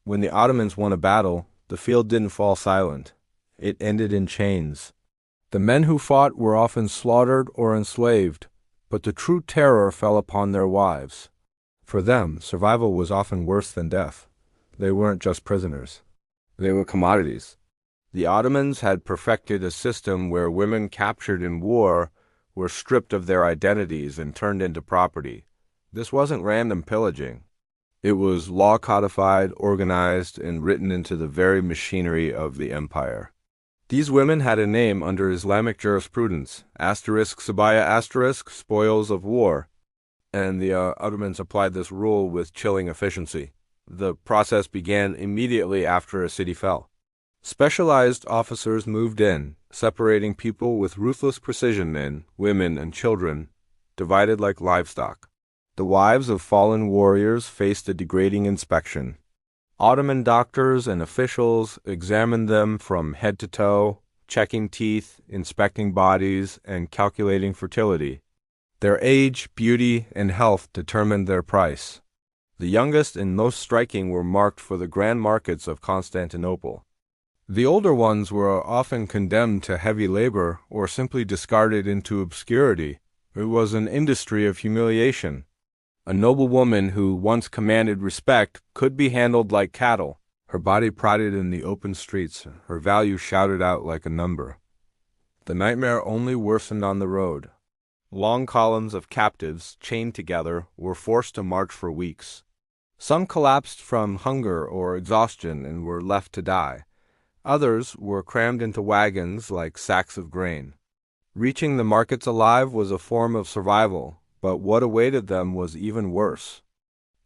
When the Ottomans won a battle, the field didn't fall silent. It ended in chains. The men who fought were often slaughtered or enslaved, but the true terror fell upon their wives. For them, survival was often worse than death. They weren't just prisoners. They were commodities. The Ottomans had perfected a system where women captured in war were stripped of their identities and turned into property. This wasn't random pillaging. It was law codified, organized, and written into the very machinery of the empire. These women had a name under Islamic jurisprudence, *Sabaya*, spoils of war, and the Ottomans applied this rule with chilling efficiency. The process began immediately after a city fell. Specialized officers moved in, separating people with ruthless precision men, women, and children, divided like livestock. The wives of fallen warriors faced a degrading inspection. Ottoman doctors and officials examined them from head to toe, checking teeth, inspecting bodies, and calculating fertility. Their age, beauty, and health determined their price. The youngest and most striking were marked for the grand markets of Constantinople. The older ones were often condemned to heavy labor or simply discarded into obscurity. It was an industry of humiliation. A noble woman who once commanded respect could be handled like cattle, her body prodded in the open streets, her value shouted out like a number. The nightmare only worsened on the road. Long columns of captives, chained together, were forced to march for weeks. Some collapsed from hunger or exhaustion and were left to die. Others were crammed into wagons like sacks of grain. Reaching the markets alive was a form of survival, but what awaited them was even worse.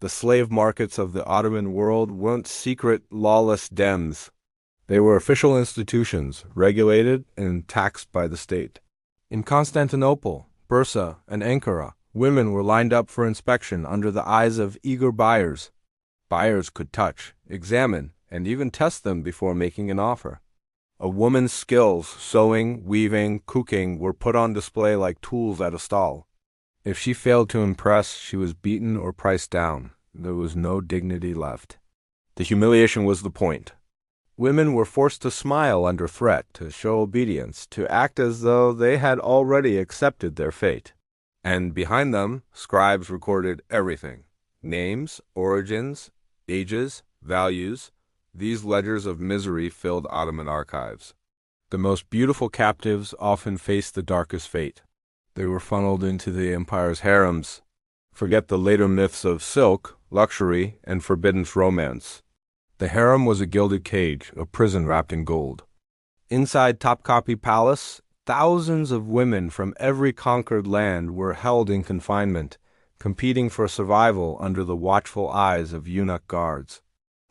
The slave markets of the Ottoman world weren't secret, lawless dens. They were official institutions, regulated and taxed by the state. In Constantinople, Bursa, and Ankara, women were lined up for inspection under the eyes of eager buyers. Buyers could touch, examine, and even test them before making an offer. A woman's skills, sewing, weaving, cooking, were put on display like tools at a stall. If she failed to impress, she was beaten or priced down. There was no dignity left. The humiliation was the point. Women were forced to smile under threat, to show obedience, to act as though they had already accepted their fate. And behind them, scribes recorded everything: names, origins, ages, values. These ledgers of misery filled Ottoman archives. The most beautiful captives often faced the darkest fate. They were funneled into the empire's harems. Forget the later myths of silk, luxury, and forbidden romance. The harem was a gilded cage, a prison wrapped in gold. Inside Topkapi Palace, thousands of women from every conquered land were held in confinement, competing for survival under the watchful eyes of eunuch guards.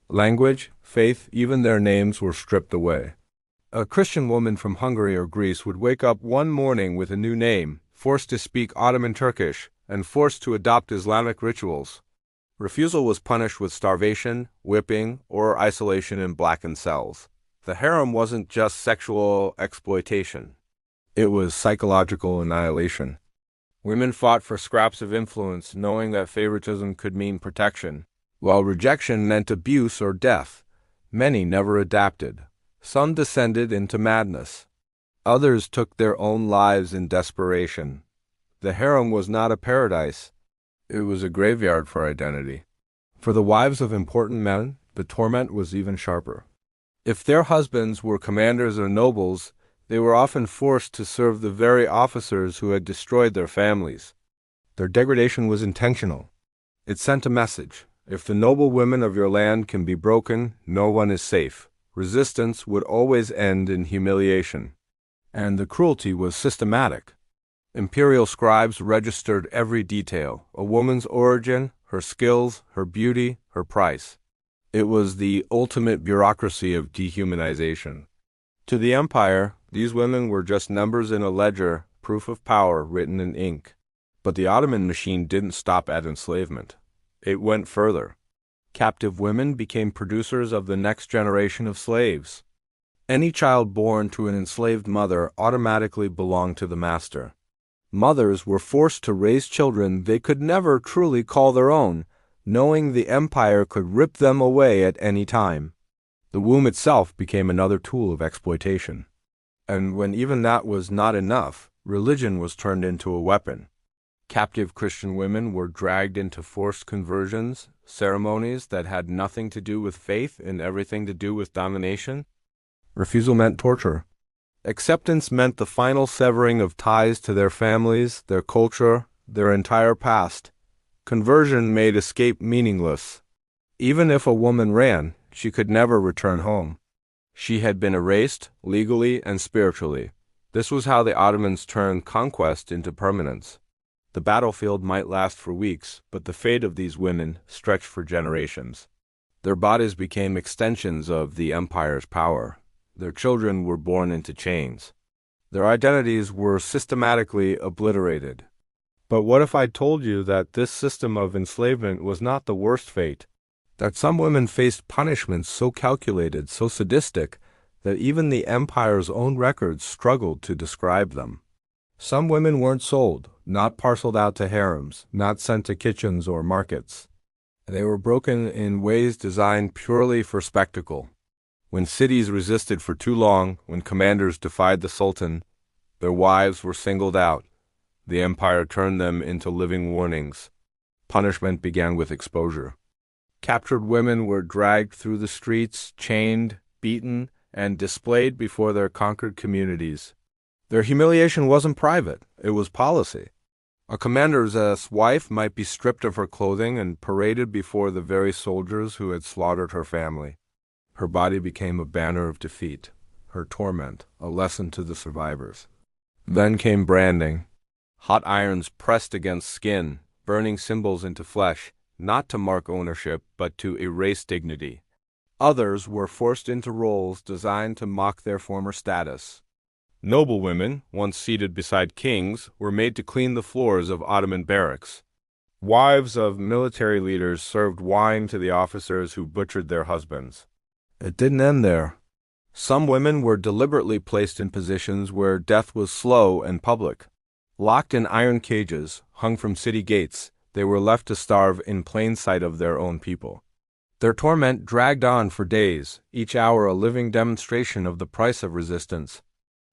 Language, faith, even their names were stripped away. A Christian woman from Hungary or Greece would wake up one morning with a new name, forced to speak Ottoman Turkish, and forced to adopt Islamic rituals. Refusal was punished with starvation, whipping, or isolation in blackened cells. The harem wasn't just sexual exploitation. It was psychological annihilation. Women fought for scraps of influence, knowing that favoritism could mean protection, while rejection meant abuse or death. Many never adapted. Some descended into madness. Others took their own lives in desperation. The harem was not a paradise. It was a graveyard for identity. For the wives of important men, the torment was even sharper. If their husbands were commanders or nobles, they were often forced to serve the very officers who had destroyed their families. Their degradation was intentional. It sent a message: if the noble women of your land can be broken, no one is safe. Resistance would always end in humiliation. And the cruelty was systematic. Imperial scribes registered every detail: a woman's origin, her skills, her beauty, her price. It was the ultimate bureaucracy of dehumanization. To the empire, these women were just numbers in a ledger, proof of power written in ink. But the Ottoman machine didn't stop at enslavement. It went further. Captive women became producers of the next generation of slaves. Any child born to an enslaved mother automatically belonged to the master. Mothers were forced to raise children they could never truly call their own, knowing the empire could rip them away at any time. The womb itself became another tool of exploitation. And when even that was not enough, religion was turned into a weapon. Captive Christian women were dragged into forced conversions, ceremonies that had nothing to do with faith and everything to do with domination. Refusal meant torture. Acceptance meant the final severing of ties to their families, their culture, their entire past. Conversion made escape meaningless. Even if a woman ran, she could never return home. She had been erased, legally and spiritually. This was how the Ottomans turned conquest into permanence. The battlefield might last for weeks, but the fate of these women stretched for generations. Their bodies became extensions of the empire's power. Their children were born into chains. Their identities were systematically obliterated. But what if I told you that this system of enslavement was not the worst fate? That some women faced punishments so calculated, so sadistic, that even the empire's own records struggled to describe them. Some women weren't sold, not parceled out to harems, not sent to kitchens or markets. They were broken in ways designed purely for spectacle. When cities resisted for too long, when commanders defied the sultan, their wives were singled out. The empire turned them into living warnings. Punishment began with exposure. Captured women were dragged through the streets, chained, beaten, and displayed before their conquered communities. Their humiliation wasn't private, it was policy. A commander's wife might be stripped of her clothing and paraded before the very soldiers who had slaughtered her family. Her body became a banner of defeat, her torment a lesson to the survivors. Then came branding. Hot irons pressed against skin, burning symbols into flesh, not to mark ownership, but to erase dignity. Others were forced into roles designed to mock their former status. Noble women, once seated beside kings, were made to clean the floors of Ottoman barracks. Wives of military leaders served wine to the officers who butchered their husbands. It didn't end there. Some women were deliberately placed in positions where death was slow and public. Locked in iron cages, hung from city gates, they were left to starve in plain sight of their own people. Their torment dragged on for days, each hour a living demonstration of the price of resistance.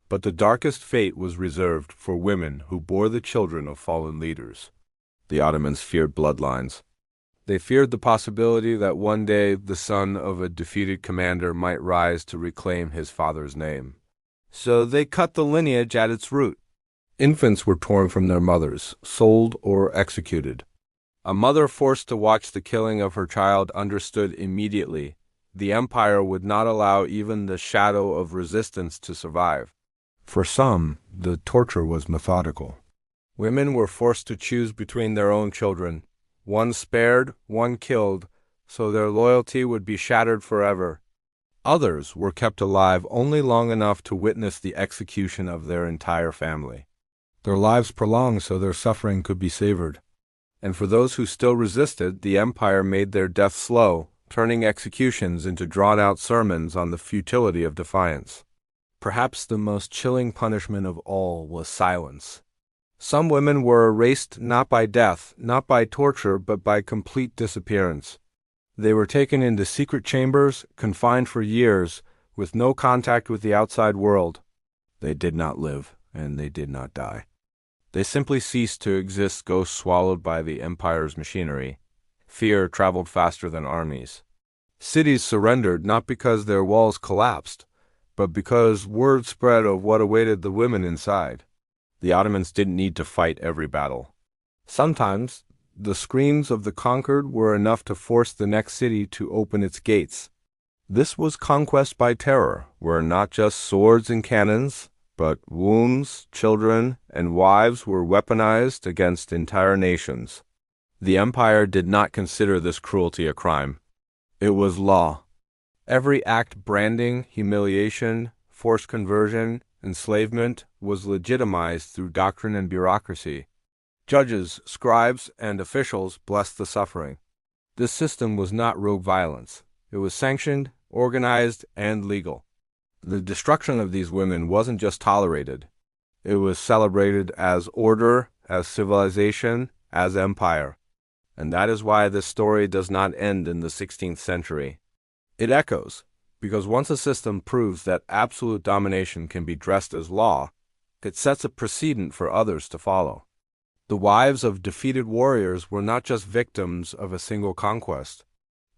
But the darkest fate was reserved for women who bore the children of fallen leaders. The Ottomans feared bloodlines. They feared the possibility that one day the son of a defeated commander might rise to reclaim his father's name. So they cut the lineage at its root. Infants were torn from their mothers, sold or executed. A mother forced to watch the killing of her child understood immediately the empire would not allow even the shadow of resistance to survive. For some, the torture was methodical. Women were forced to choose between their own children, one spared, one killed, so their loyalty would be shattered forever. Others were kept alive only long enough to witness the execution of their entire family. Their lives prolonged so their suffering could be savored. And for those who still resisted, the empire made their death slow, turning executions into drawn-out sermons on the futility of defiance. Perhaps the most chilling punishment of all was silence. Some women were erased not by death, not by torture, but by complete disappearance. They were taken into secret chambers, confined for years, with no contact with the outside world. They did not live, and they did not die. They simply ceased to exist, ghosts swallowed by the empire's machinery. Fear traveled faster than armies. Cities surrendered not because their walls collapsed, but because word spread of what awaited the women inside. The Ottomans didn't need to fight every battle. Sometimes, the screams of the conquered were enough to force the next city to open its gates. This was conquest by terror, where not just swords and cannons, but wombs, children, and wives were weaponized against entire nations. The empire did not consider this cruelty a crime. It was law. Every act branding, humiliation, forced conversion, enslavement was legitimized through doctrine and bureaucracy. Judges, scribes, and officials blessed the suffering. This system was not rogue violence. It was sanctioned, organized, and legal. The destruction of these women wasn't just tolerated. It was celebrated as order, as civilization, as empire. And that is why this story does not end in the 16th century. It echoes, because once a system proves that absolute domination can be dressed as law, it sets a precedent for others to follow. The wives of defeated warriors were not just victims of a single conquest.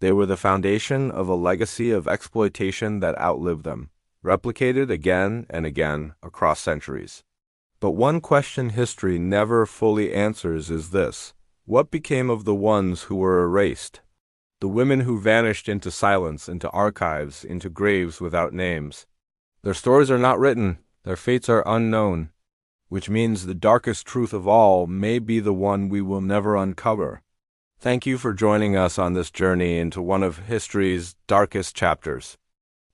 They were the foundation of a legacy of exploitation that outlived them, replicated again and again across centuries. But one question history never fully answers is this: what became of the ones who were erased? The women who vanished into silence, into archives, into graves without names. Their stories are not written, their fates are unknown, which means the darkest truth of all may be the one we will never uncover. Thank you for joining us on this journey into one of history's darkest chapters.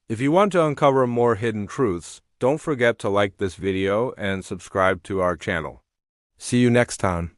If you want to uncover more hidden truths, don't forget to like this video and subscribe to our channel. See you next time.